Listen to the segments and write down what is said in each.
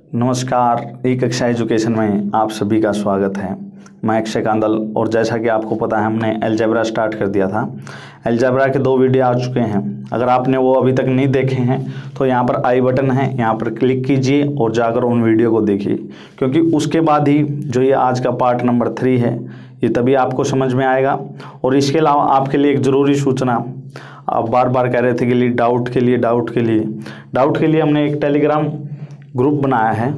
नमस्कार, ई कक्षा एजुकेशन में आप सभी का स्वागत है। मैं अक्षय कांदल। और जैसा कि आपको पता है, हमने अलजेब्रा स्टार्ट कर दिया था। अलजेब्रा के 2 वीडियो आ चुके हैं। अगर आपने वो अभी तक नहीं देखे हैं तो यहाँ पर आई बटन है, यहाँ पर क्लिक कीजिए और जाकर उन वीडियो को देखिए, क्योंकि उसके बाद ही जो ये आज का पार्ट नंबर 3 है ये तभी आपको समझ में आएगा। और इसके अलावा आपके लिए एक ज़रूरी सूचना, आप बार बार कह रहे थे कि डाउट के लिए हमने एक टेलीग्राम ग्रुप बनाया है।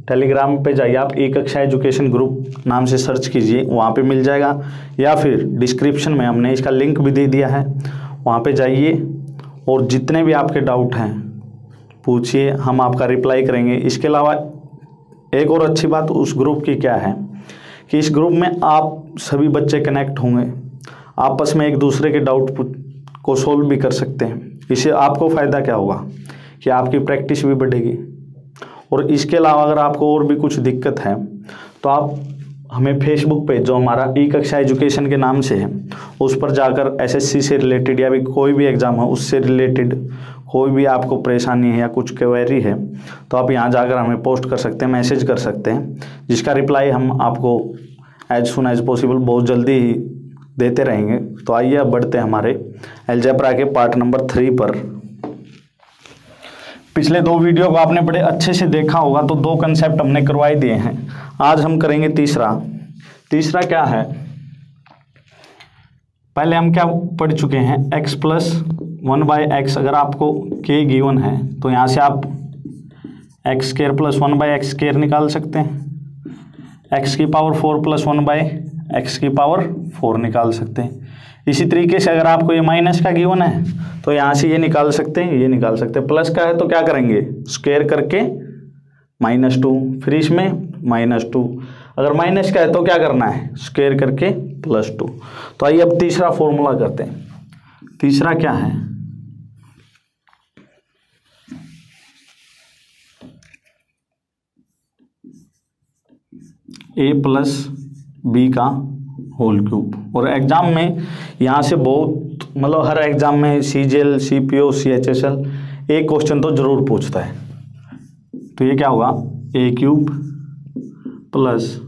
टेलीग्राम पे जाइए, आप ई कक्षा एजुकेशन ग्रुप नाम से सर्च कीजिए, वहाँ पे मिल जाएगा, या फिर डिस्क्रिप्शन में हमने इसका लिंक भी दे दिया है, वहाँ पे जाइए और जितने भी आपके डाउट हैं पूछिए, हम आपका रिप्लाई करेंगे। इसके अलावा एक और अच्छी बात उस ग्रुप की क्या है कि इस ग्रुप में आप सभी बच्चे कनेक्ट होंगे, आपस में एक दूसरे के डाउट को सोल्व भी कर सकते हैं। इससे आपको फ़ायदा क्या होगा कि आपकी प्रैक्टिस भी बढ़ेगी। और इसके अलावा अगर आपको और भी कुछ दिक्कत है तो आप हमें फेसबुक पे, जो हमारा ई कक्षा एजुकेशन के नाम से है, उस पर जाकर एसएससी से रिलेटेड या भी कोई भी एग्ज़ाम हो उससे रिलेटेड कोई भी आपको परेशानी है या कुछ क्वेरी है तो आप यहाँ जाकर हमें पोस्ट कर सकते हैं, मैसेज कर सकते हैं, जिसका रिप्लाई हम आपको एज सुन एज पॉसिबल बहुत जल्दी ही देते रहेंगे। तो आइए अब बढ़ते हैं हमारे अलजेब्रा के पार्ट नंबर 3 पर। पिछले 2 वीडियो को आपने बड़े अच्छे से देखा होगा, तो 2 कंसेप्ट हमने करवाई दिए हैं। आज हम करेंगे तीसरा क्या है, पहले हम क्या पढ़ चुके हैं, x प्लस 1/x। अगर आपको k गिवन है तो यहाँ से आप x square plus 1/x square निकाल सकते हैं, x की पावर 4 प्लस 1/x की पावर 4 निकाल सकते हैं। इसी तरीके से अगर आपको ये माइनस का गिवन है तो यहाँ से ये निकाल सकते हैं, ये निकाल सकते हैं। प्लस का है तो क्या करेंगे, स्क्वायर करके -2, फिर इसमें -2। अगर माइनस का है तो क्या करना है, स्क्वायर करके +2। तो आइए अब तीसरा फॉर्मूला करते हैं। तीसरा क्या है, a प्लस बी का होल क्यूब। और एग्जाम में यहाँ से बहुत, मतलब हर एग्जाम में CGL, CPO, CHSL एक क्वेश्चन तो जरूर पूछता है। तो ये क्या होगा, a cube plus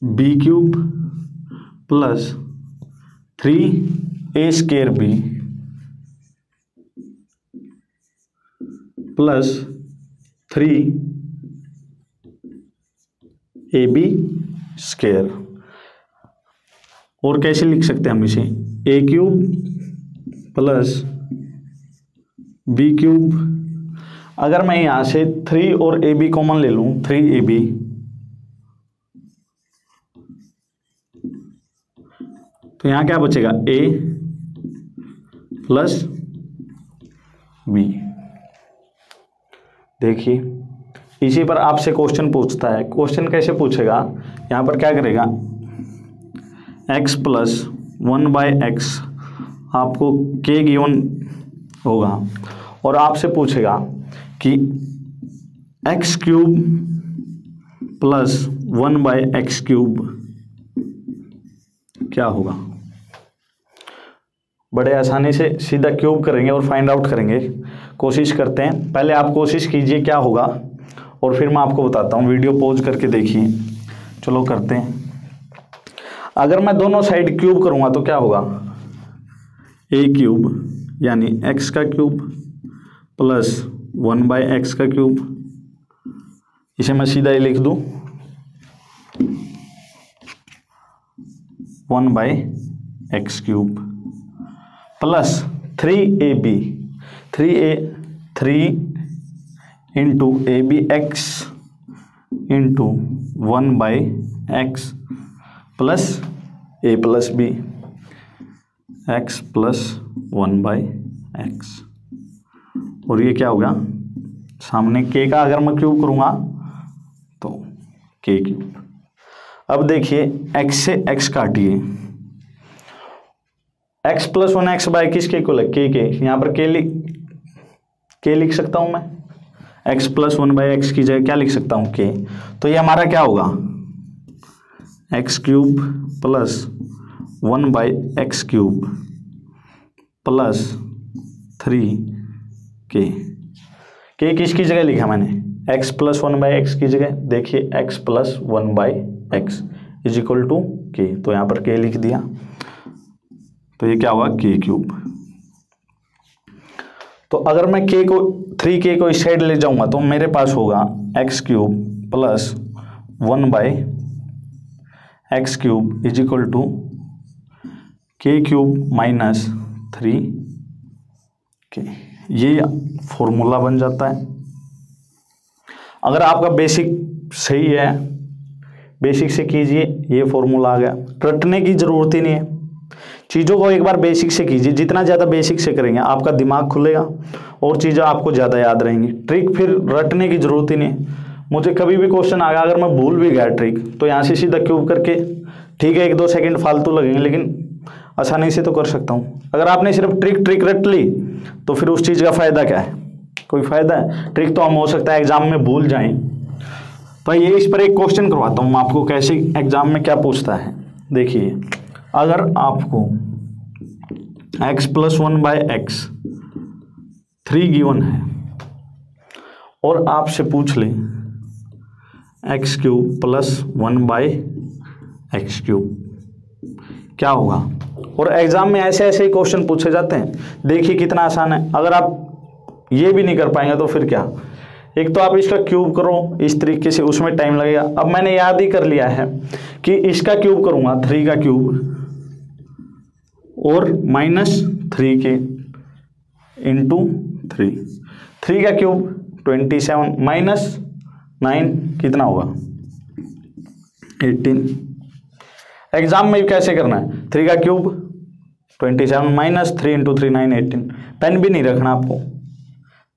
b cube plus 3a square b plus 3ab square. और कैसे लिख सकते हैं हम इसे, a cube plus b cube. अगर मैं यहाँ से 3 और ab कॉमन ले लूँ, 3ab, तो यहाँ क्या बचेगा, a प्लस b। देखिए इसी पर आपसे क्वेश्चन पूछता है। क्वेश्चन कैसे पूछेगा, यहाँ पर क्या करेगा, x प्लस 1/x, आपको k गिवन होगा और आपसे पूछेगा कि x cube plus 1/x cube क्या होगा। बड़े आसानी से सीधा क्यूब करेंगे और फाइंड आउट करेंगे। कोशिश करते हैं, पहले आप कोशिश कीजिए क्या होगा और फिर मैं आपको बताता हूँ। वीडियो पॉज करके देखिए। चलो करते हैं। अगर मैं दोनों साइड क्यूब करूँगा तो क्या होगा, a क्यूब यानी x का क्यूब प्लस 1/x का क्यूब, इसे मैं सीधा ही लिख दूँ 1/x cube plus 3ab, 3 into abx into 1/x plus a plus b, x plus 1/x। और ये क्या होगा, सामने k का अगर मैं क्यूब करूँगा तो k क्यूब। अब देखिए x से x काटिए, x प्लस 1x बाय किसके इक्वल है, k। यहाँ पर k लिख सकता हूँ मैं, x प्लस 1/x की जगह क्या लिख सकता हूँ, k। तो ये हमारा क्या होगा, x cube plus 1/x cube plus 3k। के किसकी जगह लिखा मैंने, x प्लस 1/x की जगह देखिए x plus 1/x is equal to k, तो यहाँ पर k लिख दिया, तो ये क्या हुआ k³। तो अगर मैं k को 3k को इस साइड ले जाऊंगा तो मेरे पास होगा x³ plus 1/x³ is equal to k³ minus 3k, ये फॉर्मूला बन जाता है। अगर आपका बेसिक सही है, बेसिक से कीजिए, ये फॉर्मूला आ गया, रटने की जरूरत ही नहीं है, चीज़ों को एक बार बेसिक से कीजिए, जितना ज़्यादा बेसिक से करेंगे आपका दिमाग खुलेगा और चीज़ें आपको ज़्यादा याद रहेंगी। ट्रिक फिर रटने की जरूरत ही नहीं है। मुझे कभी भी क्वेश्चन आ गया, अगर मैं भूल भी गया ट्रिक, तो यहाँ से सीधा क्यूब करके, ठीक है 1-2 सेकंड फालतू लगेंगे लेकिन आसानी से तो कर सकता हूँ। अगर आपने सिर्फ ट्रिक रट ली तो फिर उस चीज़ का फ़ायदा क्या है, कोई फ़ायदा है? ट्रिक तो हम हो सकता है एग्जाम में भूल जाएं। तो ये इस पर एक क्वेश्चन करवाता हूँ आपको, कैसे एग्जाम में क्या पूछता है। देखिए, अगर आपको x प्लस 1/x 3 गिवन है और आपसे पूछ ले x³ प्लस 1/x³, क्या होगा? और एग्जाम में ऐसे ऐसे ही क्वेश्चन पूछे जाते हैं। देखिए कितना आसान है। अगर आप ये भी नहीं कर पाएंगे तो फिर क्या, एक तो आप इसका क्यूब करो इस तरीके से, उसमें टाइम लगेगा। अब मैंने याद ही कर लिया है कि इसका क्यूब करूंगा 3 का क्यूब और माइनस 3k इंटू 3 का क्यूब 27 माइनस 9 कितना होगा 18। एग्जाम में कैसे करना है, 3 का क्यूब 27 माइनस 3 इंटू 3 9 18। पेन भी नहीं रखना आपको।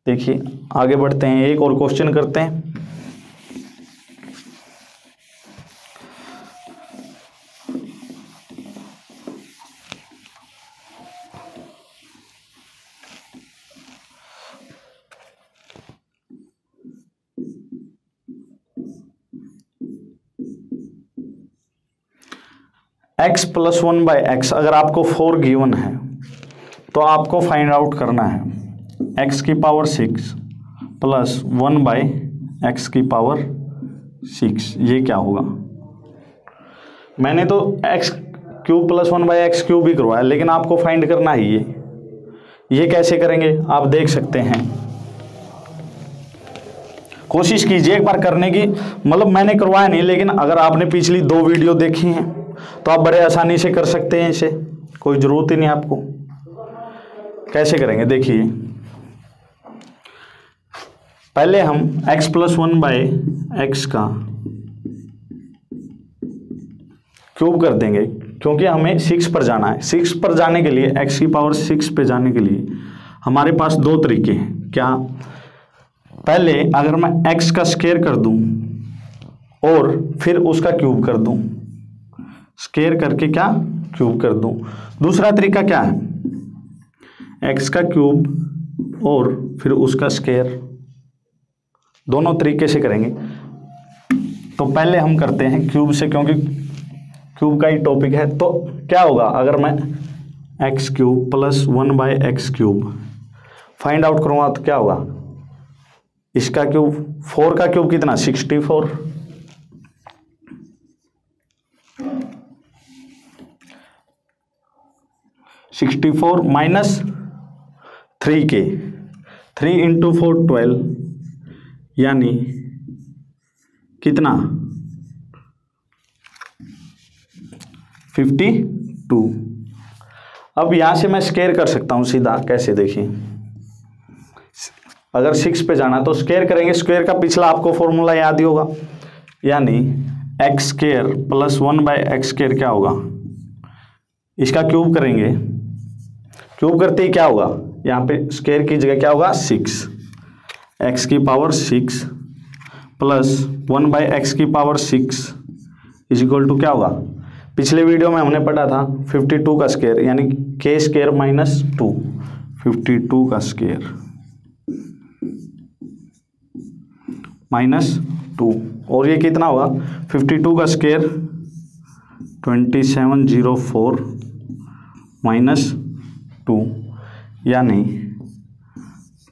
देखिए आगे बढ़ते हैं, एक और क्वेश्चन करते हैं। x प्लस 1/x, अगर आपको 4 गिवन है तो आपको फाइंड आउट करना है x की पावर 6 प्लस 1/x की पावर 6, ये क्या होगा? मैंने तो x³ प्लस 1/x³ भी करवाया, लेकिन आपको फाइंड करना ही ये कैसे करेंगे आप देख सकते हैं। कोशिश कीजिए एक बार करने की, मतलब मैंने करवाया नहीं, लेकिन अगर आपने पिछली 2 वीडियो देखी हैं तो आप बड़े आसानी से कर सकते हैं इसे, कोई ज़रूरत ही नहीं आपको। कैसे करेंगे देखिए, पहले हम x प्लस 1/x का क्यूब कर देंगे, क्योंकि हमें 6 पर जाना है। 6 पर जाने के लिए, x की पावर 6 पे जाने के लिए हमारे पास 2 तरीके हैं। क्या? पहले अगर मैं x का स्क्वायर कर दूं और फिर उसका क्यूब कर दूं, स्क्वायर करके क्या क्यूब कर दूं। दूसरा तरीका क्या है, x का क्यूब और फिर उसका स्क्वायर, दोनों तरीके से करेंगे। तो पहले हम करते हैं क्यूब से, क्योंकि क्यूब का ही टॉपिक है। तो क्या होगा अगर मैं x³ plus 1/x³ find out करूँगा तो क्या होगा? इसका क्यूब, 4 का क्यूब कितना 64, 64 माइनस 3k, 3 इंटू 4 12, यानी कितना 52। अब यहां से मैं स्क्वायर कर सकता हूं सीधा, कैसे देखिए, अगर 6 पे जाना तो स्क्वायर करेंगे। स्क्वायर का पिछला आपको फॉर्मूला याद ही होगा, यानी x² प्लस 1/x² क्या होगा? इसका क्यूब करेंगे, क्यूब करते ही क्या होगा, यहाँ पे स्क्वायर की जगह क्या होगा 6, x की पावर 6 प्लस 1/x की पावर 6 इज इक्वल टू क्या होगा? पिछले वीडियो में हमने पढ़ा था 52 का स्क्वायर, यानी k² माइनस 2, 52 का स्क्वायर माइनस 2, और ये कितना होगा 52 का स्क्वायर 2704 माइनस 2, यानी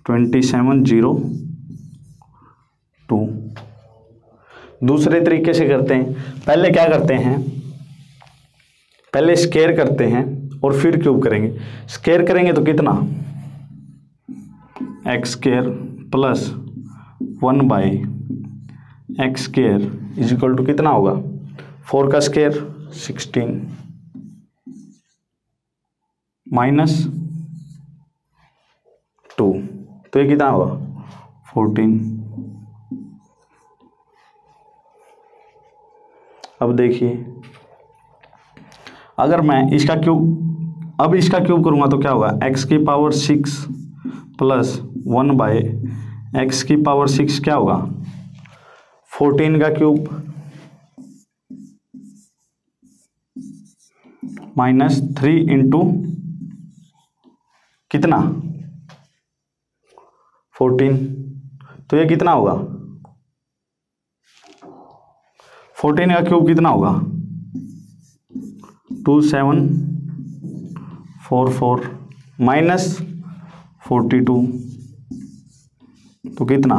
2702 दूसरे तरीके से करते हैं। पहले क्या करते हैं, पहले स्क्वायर करते हैं और फिर क्यूब करेंगे। स्क्वायर करेंगे तो कितना, X square plus 1/x square is equal to कितना होगा, 4 का स्क्वायर 16 माइनस 2, तो ये कितना होगा 14। अब देखिए अगर मैं इसका क्यूब, अब इसका क्यूब करूंगा तो क्या होगा, x की पावर 6 प्लस 1/x की पावर 6 क्या होगा 14 का क्यूब माइनस 3 इंटू कितना 14, तो ये कितना होगा 14 का क्यूब कितना होगा 2744 माइनस 42, तो कितना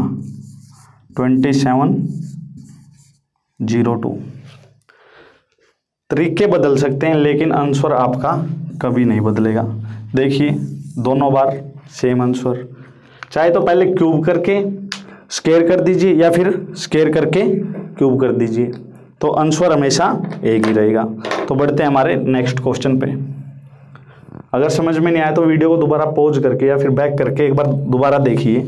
2702। तरीके बदल सकते हैं लेकिन आंसर आपका कभी नहीं बदलेगा। देखिए दोनों बार सेम आंसर, चाहे तो पहले क्यूब करके स्क्वायर कर दीजिए या फिर स्क्वायर करके क्यूब कर दीजिए, तो आंसर हमेशा एक ही रहेगा। तो बढ़ते हैं हमारे नेक्स्ट क्वेश्चन पे। अगर समझ में नहीं आया तो वीडियो को दोबारा पॉज करके या फिर बैक करके एक बार दोबारा देखिए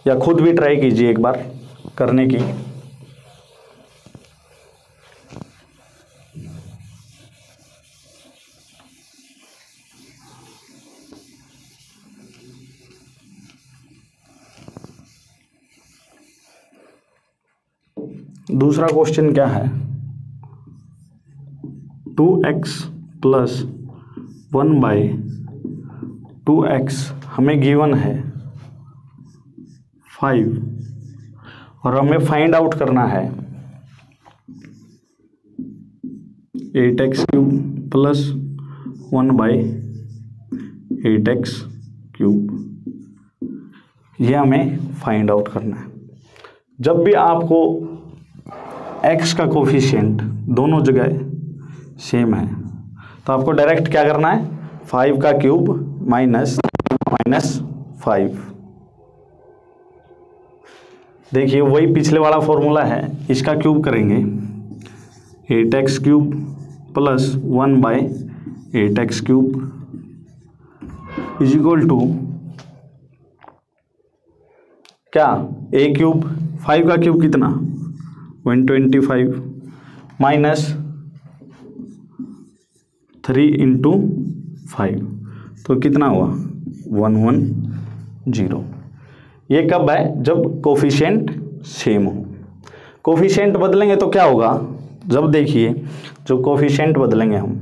या खुद भी ट्राई कीजिए एक बार करने की। दूसरा क्वेश्चन क्या है, 2x प्लस 1/2x हमें गिवन है 5 और हमें फाइंड आउट करना है 8x cube plus 1/8x cube, ये हमें फाइंड आउट करना है। जब भी आपको x का कोफिशिएंट दोनों जगह सेम है तो आपको डायरेक्ट क्या करना है, 5 का क्यूब माइनस 5। देखिए वही पिछले वाला फॉर्मूला है, इसका क्यूब करेंगे 8x cube plus 1/8x cube is equal to क्या, a क्यूब 5 का क्यूब कितना 125 माइनस 3 इंटू 5, तो कितना हुआ 110। ये कब है, जब कोफिशिएंट सेम हो। कोफिशिएंट बदलेंगे तो क्या होगा, जब देखिए जो कोफिशिएंट बदलेंगे हम,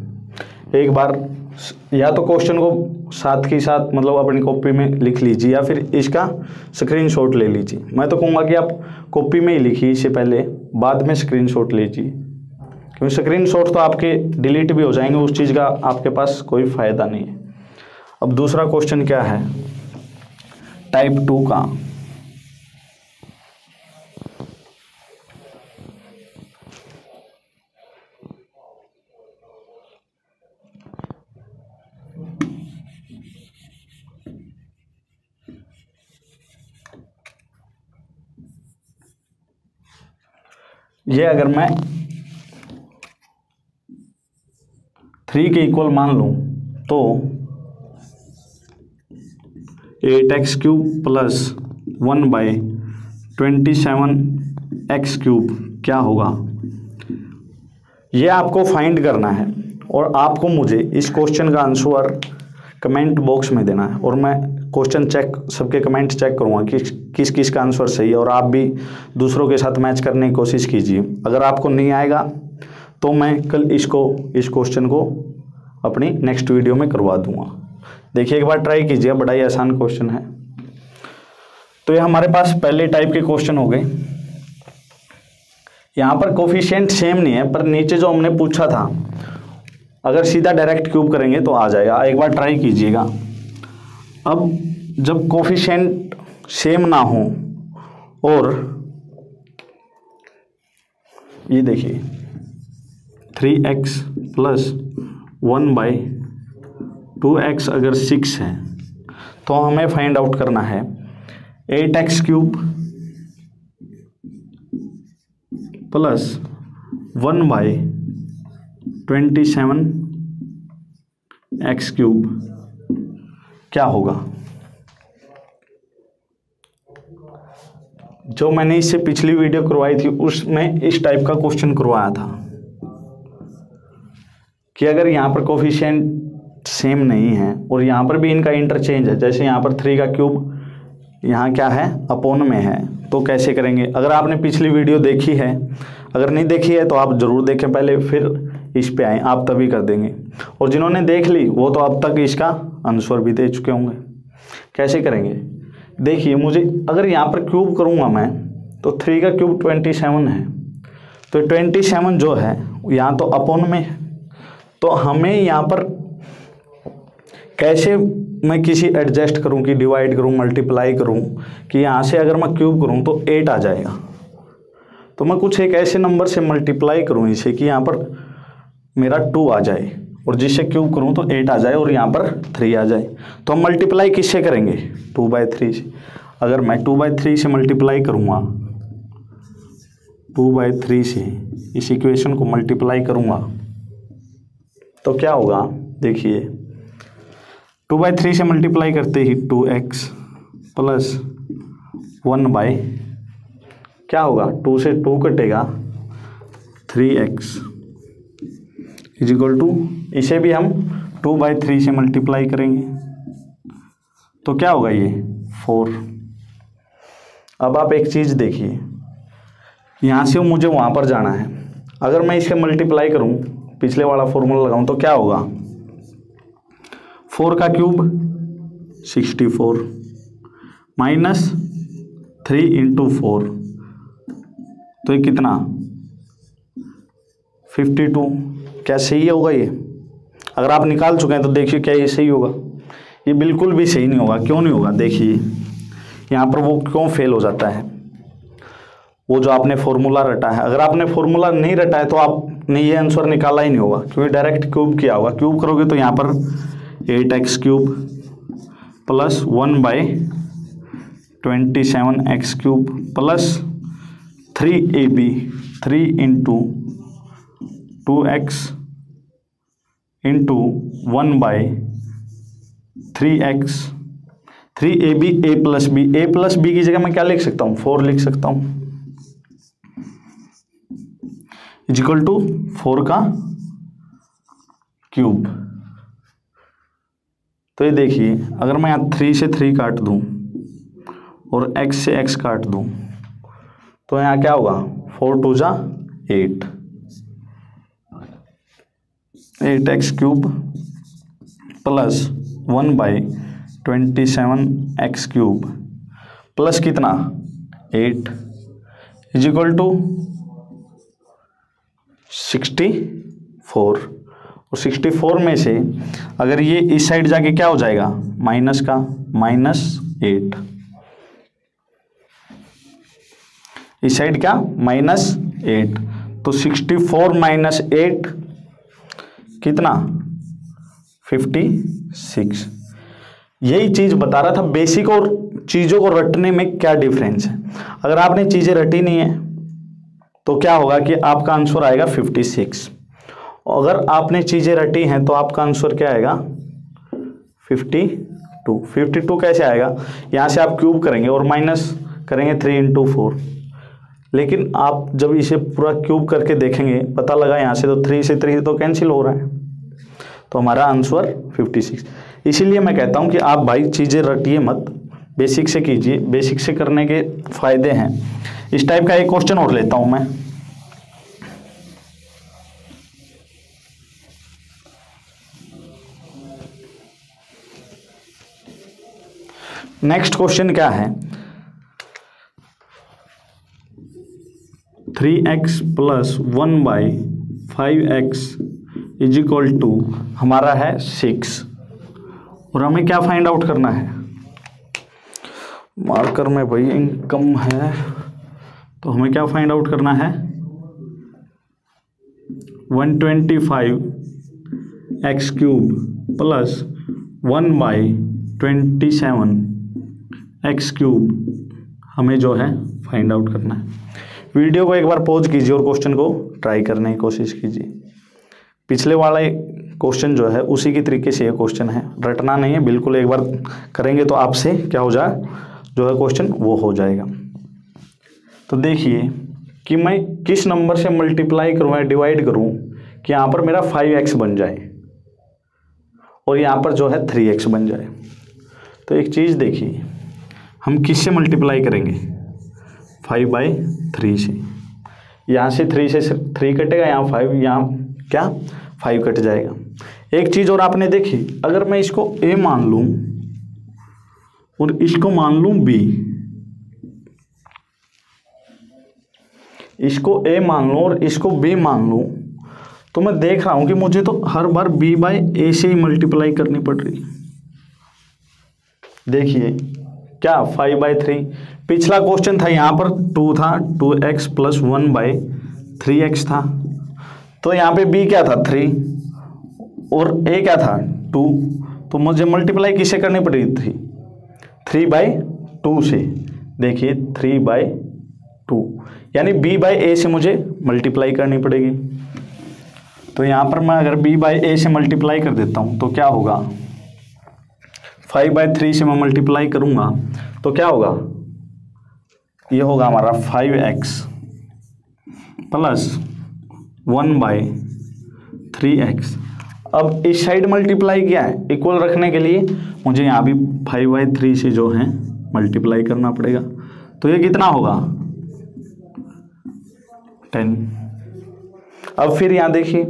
एक बार या तो क्वेश्चन को साथ के साथ मतलब अपनी कॉपी में लिख लीजिए या फिर इसका स्क्रीनशॉट ले लीजिए। मैं तो कहूँगा कि आप कॉपी में ही लिखिए इससे पहले, बाद में स्क्रीनशॉट लीजिए, क्योंकि स्क्रीनशॉट तो आपके डिलीट भी हो जाएंगे, उस चीज़ का आपके पास कोई फ़ायदा नहीं है। अब दूसरा क्वेश्चन क्या है, टाइप 2 का। ये अगर मैं 3 के इक्वल मान लूं तो 8x cube plus 1/27x cube क्या होगा, ये आपको फाइंड करना है और आपको मुझे इस क्वेश्चन का आंसर कमेंट बॉक्स में देना है। और मैं क्वेश्चन चेक, सबके कमेंट चेक करूँगा कि किस किस का आंसर सही है, और आप भी दूसरों के साथ मैच करने की कोशिश कीजिए। अगर आपको नहीं आएगा तो मैं कल इस क्वेश्चन को अपनी नेक्स्ट वीडियो में करवा दूंगा। देखिए एक बार ट्राई कीजिए, बड़ा ही आसान क्वेश्चन है। तो ये हमारे पास पहले टाइप के क्वेश्चन हो गए। यहाँ पर कोफिशिएंट सेम नहीं है, पर नीचे जो हमने पूछा था अगर सीधा डायरेक्ट क्यूब करेंगे तो आ जाएगा। एक बार ट्राई कीजिएगा। अब जब कोफिशिएंट सेम ना हो और ये देखिए 3x प्लस 1/2x अगर 6 है तो हमें फाइंड आउट करना है 8x cube plus 1/27x cube क्या होगा। जो मैंने इससे पिछली वीडियो करवाई थी उसमें इस टाइप का क्वेश्चन करवाया था कि अगर यहाँ पर कोफिशिएंट सेम नहीं है और यहाँ पर भी इनका इंटरचेंज है, जैसे यहाँ पर 3 का क्यूब यहाँ क्या है अपोन में है, तो कैसे करेंगे। अगर आपने पिछली वीडियो देखी है, अगर नहीं देखी है तो आप ज़रूर देखें पहले, फिर इस पे आए, आप तभी कर देंगे। और जिन्होंने देख ली वो तो अब तक इसका आंसर भी दे चुके होंगे। कैसे करेंगे देखिए, मुझे अगर यहाँ पर क्यूब करूँगा मैं तो 3 का क्यूब 27 है, तो 27 जो है यहाँ तो अपोन में है, तो हमें यहाँ पर कैसे मैं किसी एडजस्ट करूं कि डिवाइड करूं, मल्टीप्लाई करूं कि यहाँ से अगर मैं क्यूब करूं तो 8 आ जाएगा। तो मैं कुछ एक ऐसे नंबर से मल्टीप्लाई करूं इसे कि यहाँ पर मेरा 2 आ जाए और जिससे क्यूब करूं तो 8 आ जाए और यहाँ पर 3 आ जाए। तो हम मल्टीप्लाई किससे करेंगे 2/3 से। अगर मैं 2/3 से मल्टीप्लाई करूँगा, 2/3 से इस इक्वेशन को मल्टीप्लाई करूँगा तो क्या होगा देखिए, 2/3 से मल्टीप्लाई करते ही 2x प्लस 1 क्या होगा, 2 से 2 कटेगा 3x इज इक्वल टू, इसे भी हम 2/3 से मल्टीप्लाई करेंगे तो क्या होगा ये 4। अब आप एक चीज़ देखिए, यहाँ से मुझे वहाँ पर जाना है, अगर मैं इसे मल्टीप्लाई करूँ, पिछले वाला फॉर्मूला लगाऊँ तो क्या होगा, 4 का क्यूब 64 माइनस 3 × 4 तो ये कितना 52। क्या सही होगा ये? अगर आप निकाल चुके हैं तो देखिए क्या ये सही होगा। ये बिल्कुल भी सही नहीं होगा। क्यों नहीं होगा देखिए, यहाँ पर वो क्यों फेल हो जाता है, वो जो आपने फॉर्मूला रटा है। अगर आपने फॉर्मूला नहीं रटा है तो आपने ये आंसर निकाला ही नहीं होगा, क्योंकि डायरेक्ट क्यूब किया होगा। क्यूब करोगे तो यहाँ पर 8x cube plus 1/27x cube plus 3ab 3 × 2x into 1/3x 3ab a plus B की जगह मैं क्या लिख सकता हूँ 4 लिख सकता हूँ इज इक्वल टू 4 का क्यूब। तो ये देखिए, अगर मैं यहाँ 3 से 3 काट दूँ और x से x काट दूँ तो यहाँ क्या होगा 4 × 2 = 8 8x cube plus 1/27x cube plus कितना 8 इज इक्वल टू 64। और 64 में से अगर ये इस साइड जाके क्या हो जाएगा माइनस का -8, इस साइड क्या -8, तो 64 - 8 कितना 56। यही चीज बता रहा था बेसिक और चीजों को रटने में क्या डिफरेंस है। अगर आपने चीजें रटी नहीं है तो क्या होगा कि आपका आंसर आएगा 56। अगर आपने चीजें रटी हैं तो आपका आंसर क्या आएगा 52। 52 कैसे आएगा, यहाँ से आप क्यूब करेंगे और माइनस करेंगे 3 × 4, लेकिन आप जब इसे पूरा क्यूब करके देखेंगे पता लगा यहाँ से तो 3 से 3 तो कैंसिल हो रहा है, तो हमारा आंसर 56। इसीलिए मैं कहता हूँ कि आप भाई चीज़ें रटिए मत, बेसिक से कीजिए, बेसिक से करने के फायदे हैं। इस टाइप का एक क्वेश्चन और लेता हूँ मैं। नेक्स्ट क्वेश्चन क्या है, 3x + 1/5x is equal to हमारा है 6 और हमें क्या फाइंड आउट करना है। मार्कर में भाई कम है तो हमें क्या फाइंड आउट करना है 125x³ प्लस 1/27x³ हमें जो है फाइंड आउट करना है। वीडियो को एक बार पॉज कीजिए और क्वेश्चन को ट्राई करने की कोशिश कीजिए। पिछले वाला क्वेश्चन जो है उसी की तरीके से ये क्वेश्चन है, रटना नहीं है बिल्कुल। एक बार करेंगे तो आपसे क्या हो जाए जो है क्वेश्चन वो हो जाएगा। तो देखिए कि मैं किस नंबर से मल्टीप्लाई करूँ या डिवाइड करूँ कि यहाँ पर मेरा 5x बन जाए और यहाँ पर जो है 3x बन जाए। तो एक चीज़ देखिए, हम किससे मल्टीप्लाई करेंगे? 5/3 से। यहाँ से 3 से 3 कटेगा, यहाँ 5, यहाँ क्या 5 कट जाएगा। एक चीज़ और आपने देखी, अगर मैं इसको a मान लूँ और इसको मान लूँ b, इसको a मान लूँ और इसको b मान लूँ, तो मैं देख रहा हूँ कि मुझे तो हर बार b/a से ही मल्टीप्लाई करनी पड़ रही। देखिए क्या 5/3, पिछला क्वेश्चन था यहाँ पर 2 था, 2x + 1/3x था, तो यहाँ पे b क्या था 3 और a क्या था 2, तो मुझे मल्टीप्लाई किससे करनी पड़ेगी 3/2 से। देखिए 3/2 यानी b/a से मुझे मल्टीप्लाई करनी पड़ेगी। तो यहाँ पर मैं अगर b/a से मल्टीप्लाई कर देता हूँ तो क्या होगा, 5/3 से मैं मल्टीप्लाई करूँगा तो क्या होगा, ये होगा हमारा 5x + 1/3x। अब इस साइड मल्टीप्लाई किया है इक्वल रखने के लिए, मुझे यहाँ भी 5/3 से जो है मल्टीप्लाई करना पड़ेगा। तो ये कितना होगा 10। अब फिर यहाँ देखिए,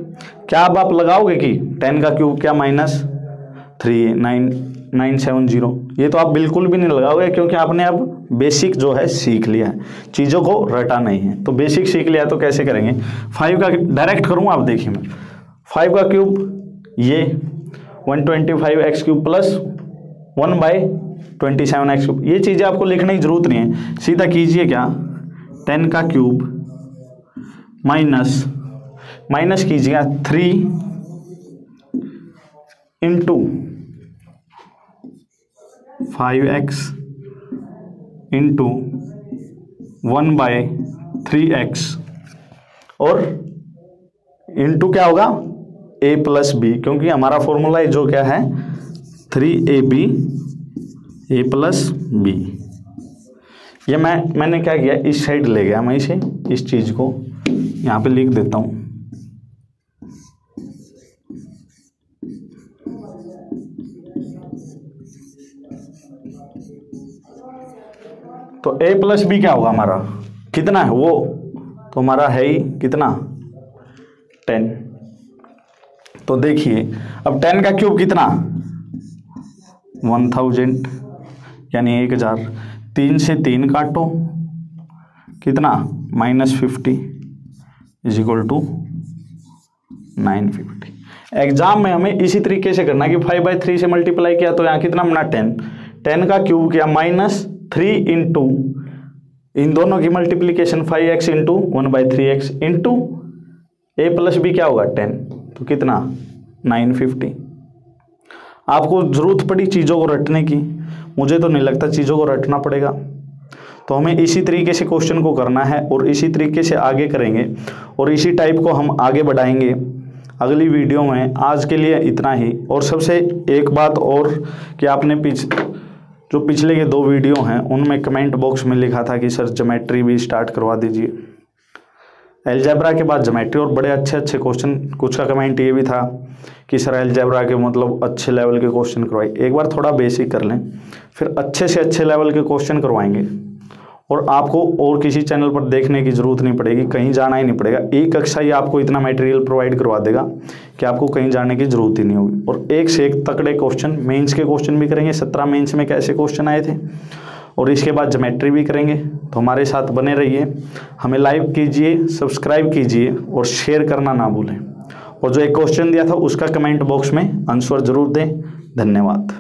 क्या अब आप लगाओगे कि 10 का क्यूब क्या -3 970, ये तो आप बिल्कुल भी नहीं लगाओगे क्योंकि आपने अब बेसिक जो है सीख लिया है, चीज़ों को रटा नहीं है। तो बेसिक सीख लिया तो कैसे करेंगे, 5 का डायरेक्ट करूँगा। आप देखिए मैं 5 का क्यूब ये 125x³ प्लस 1/27x³, ये चीज़ें आपको लिखने की जरूरत नहीं है, सीधा कीजिए क्या 10 का क्यूब माइनस कीजिएगा 3 × 5x × 1/3x और इंटू क्या होगा a + b, क्योंकि हमारा फॉर्मूला जो क्या है 3ab a + b। ये मैंने क्या किया, इस साइड ले गया मैं इसे, इस चीज़ को यहाँ पे लिख देता हूँ। तो a + b क्या होगा हमारा, कितना है वो, तो हमारा है ही कितना 10। तो देखिए अब 10 का क्यूब कितना 1000 यानी 1000, 3 से 3 काटो कितना -50 = 950। एग्जाम में हमें इसी तरीके से करना कि 5/3 से मल्टीप्लाई किया तो यहाँ कितना बना 10 का क्यूब किया -3 × इन दोनों की multiplication 5x × 1/3x into a + b क्या होगा 10, तो कितना 950। आपको ज़रूरत पड़ी चीज़ों को रटने की, मुझे तो नहीं लगता चीज़ों को रटना पड़ेगा। तो हमें इसी तरीके से क्वेश्चन को करना है और इसी तरीके से आगे करेंगे और इसी टाइप को हम आगे बढ़ाएंगे अगली वीडियो में। आज के लिए इतना ही। और सबसे एक बात और कि आपने जो पिछले के 2 वीडियो हैं उनमें कमेंट बॉक्स में लिखा था कि सर ज्योमेट्री भी स्टार्ट करवा दीजिए, अलजेब्रा के बाद ज्योमेट्री, और बड़े अच्छे अच्छे क्वेश्चन। कुछ का कमेंट ये भी था कि सर अलजेब्रा के मतलब अच्छे लेवल के क्वेश्चन करवाइए। एक बार थोड़ा बेसिक कर लें, फिर अच्छे से अच्छे लेवल के क्वेश्चन करवाएंगे और आपको और किसी चैनल पर देखने की ज़रूरत नहीं पड़ेगी, कहीं जाना ही नहीं पड़ेगा। एक कक्षा ही आपको इतना मटेरियल प्रोवाइड करवा देगा कि आपको कहीं जाने की ज़रूरत ही नहीं होगी। और एक से एक तकड़े क्वेश्चन, मेंस के क्वेश्चन भी करेंगे, 17 मेंस में कैसे क्वेश्चन आए थे, और इसके बाद ज्योमेट्री भी करेंगे। तो हमारे साथ बने रहिए, हमें लाइक कीजिए, सब्सक्राइब कीजिए और शेयर करना ना भूलें। और जो एक क्वेश्चन दिया था उसका कमेंट बॉक्स में आंसर ज़रूर दें। धन्यवाद।